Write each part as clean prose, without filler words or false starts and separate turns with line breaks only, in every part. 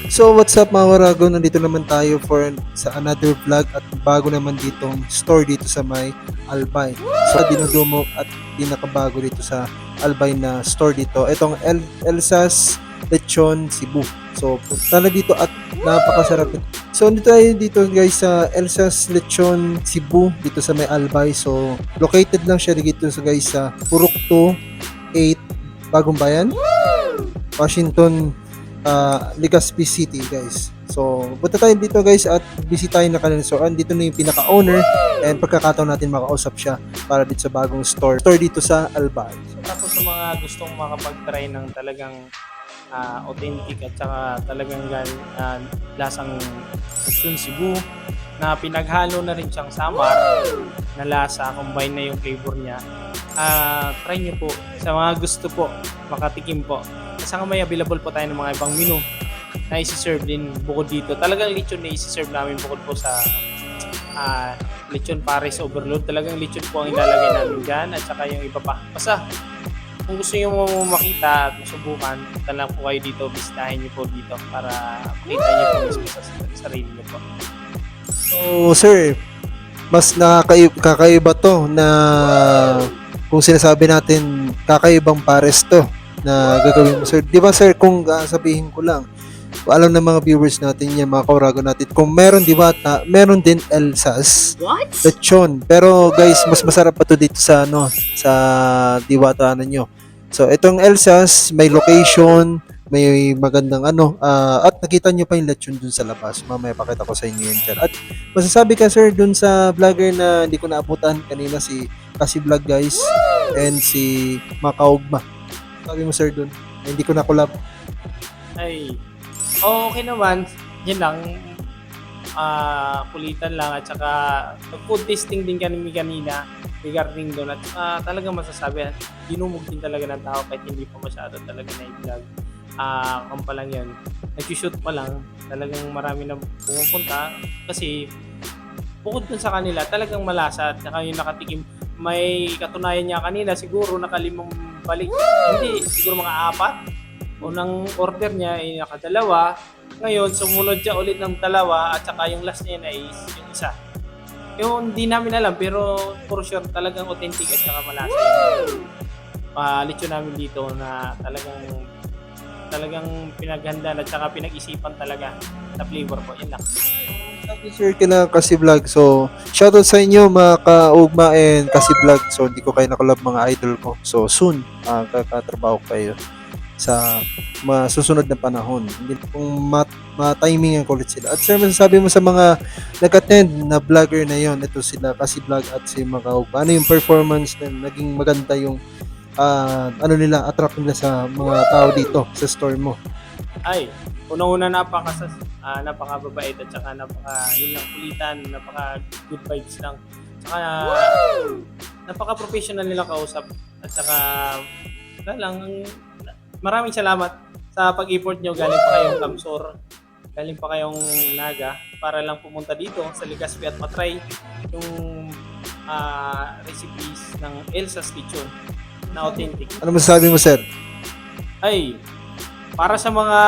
So what's up mga Warago, nandito naman tayo sa another vlog at bago naman ditong store dito sa may Albay. So dinudumo at pinakabago dito sa Albay na store dito. Itong Elsa's Lechon Cebu. So punta na dito at napakasarap. So dito tayo dito guys sa Elsa's Lechon Cebu dito sa may Albay. So located lang siya dito sa guys sa Purok 2 8 Bagong Bayan, Washington, Legazpi City guys. So punta tayo dito guys at bisitahin na kanila. So andito na yung pinaka-owner and pagkakataon natin makausap siya para dito sa bagong store dito sa Albay.
So, tapos sa mga gustong makapag-try ng talagang authentic at saka talagang lasang Lechon Cebu na pinaghalo na rin siyang samar na lasa, combine na yung flavor niya. Try nyo po. Sa mga gusto po, makatikim po. Kasama may available po tayo ng mga ibang menu na isi-serve din bukod dito. Talagang lechon na isi-serve namin bukod po sa lechon Paris Overload. Talagang lechon po ang ilalagay namin dyan at saka yung iba pa. Basta kung gusto nyo makita at masubukan, punta lang po kayo dito, bisitahin nyo po dito para makita nyo po mismo sa sarili nyo po.
So sir, mas kakaiba to na kung sinasabi natin kakaibang pares to na gagawin mo sir. Di ba sir, kung sabihin ko lang, alam ng mga viewers natin yan, mga kaurago natin, kung meron Diwata, meron din Elsa's Lechon. Pero guys, mas masarap pa to dito sa sa Diwata nyo. So itong Elsa's may location, may magandang at nakita nyo pa yung lechon dun sa labas. Mamaya pakita ko sa inyo yun dyan. At masasabi ka sir dun sa vlogger na hindi ko naabutan kanina, si Kasi Vlog guys and si Makaugma. Sabi mo sir dun, hindi ko na collab.
Ay, okay naman. Yan lang. Kulitan lang at saka food tasting din kami kanina regarding doon at talagang masasabi dinumog din talaga ng tao kahit hindi pa masyado talaga na i-vlog. Kung pa lang yan, nag-shoot pa lang, talagang marami na pumupunta kasi bukod dun sa kanila talagang malasa at saka yung nakatikim, may katunayan niya kanina siguro nakalimang balik, hindi, siguro mga 4. Unang order niya ay nakadalawa. Ngayon, sumunod siya ulit ng dalawa at saka yung last niya ay yung isa. Yung hindi namin alam pero for sure talagang authentic at saka malasa. Lechon namin dito na talagang pinaghanda at saka pinag-isipan talaga sa flavor po. Yun lang.
Sabi sir kila Kasi Vlog. So shoutout sa inyo mga Kaugma and Kasi Vlog. So hindi ko kayo nakalab mga idol ko. So soon, kakatrabaho kayo sa masusunod na panahon. Hindi kung ma-timing ang kulit sila. At sir, masasabi mo sa mga nag-attend na vlogger na yon, ito sila Kasi Vlog at si Makaugma, ano yung performance na naging maganda yung nila, attract nila sa mga tao dito sa store mo?
Ay, unang-una napakababait at saka yun lang, kulitan, napaka good vibes lang. Saka napaka-professional nila kausap at saka maraming salamat sa pag-effort nyo. Galing pa kayong Kamsor, galing pa kayong Naga para lang pumunta dito sa Legazpi at matry yung recipes ng Elsa's Lechon na authentic.
Ano masasabi mo sir?
Ay, para sa mga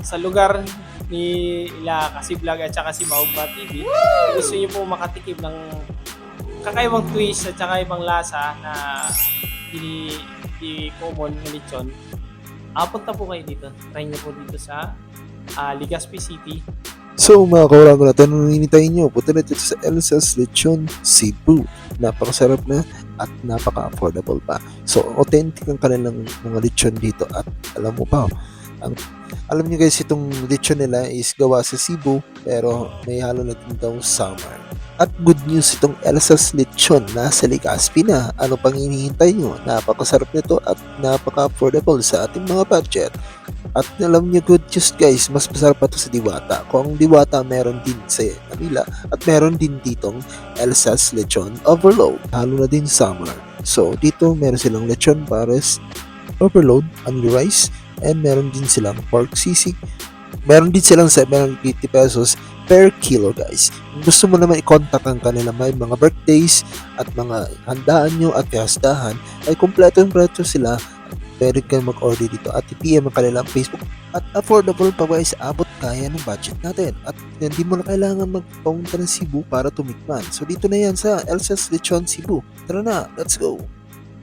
sa lugar ni Kasi Vlog at saka si Maugma TV, gusto niyo po makatikim ng kakaibang twist at saka ibang lasa na hindi common na lechon, punta po kayo dito. Try niyo po dito sa Legazpi City.
So mga kaurago natin, anong hinitayin nyo? Punta na dito sa Elsa's Lechon Cebu. Napakasarap na at napaka-affordable pa. So authentic ang kanilang mga lechon dito. At alam mo pa, alam nyo guys, itong lechon nila is gawa sa Cebu pero may halo na din daw summer. At good news, itong Elsa's Lechon nasa Legazpi na. Ano pang hinihintay nyo? Napakasarap nito at napaka-affordable sa ating mga budget. At alam nyo, good news guys, mas masarap pa ito sa Diwata. Kung Diwata meron din sa Manila at meron din ditong Elsa's Lechon Overload. Halo na din summer. So dito meron silang Lechon Pares Overload, only rice, and meron din silang pork sisig. Meron din silang 750 pesos per kilo guys. Kung gusto mo naman i-contact ang kanila, may mga birthdays at mga handaan nyo at fiestahan, ay kompleto sila. Pwede kayo mag-order dito at i-PM ang kanilang Facebook at affordable pa guys, abot kaya ng budget natin at hindi mo na kailangan magpunta ng Cebu para tumikman. So dito na yan sa Elsa's Lechon Cebu. Tara na, let's go!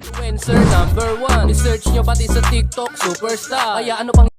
Influencer number 1. I-search nyo pati sa TikTok, superstar. Kaya ano pang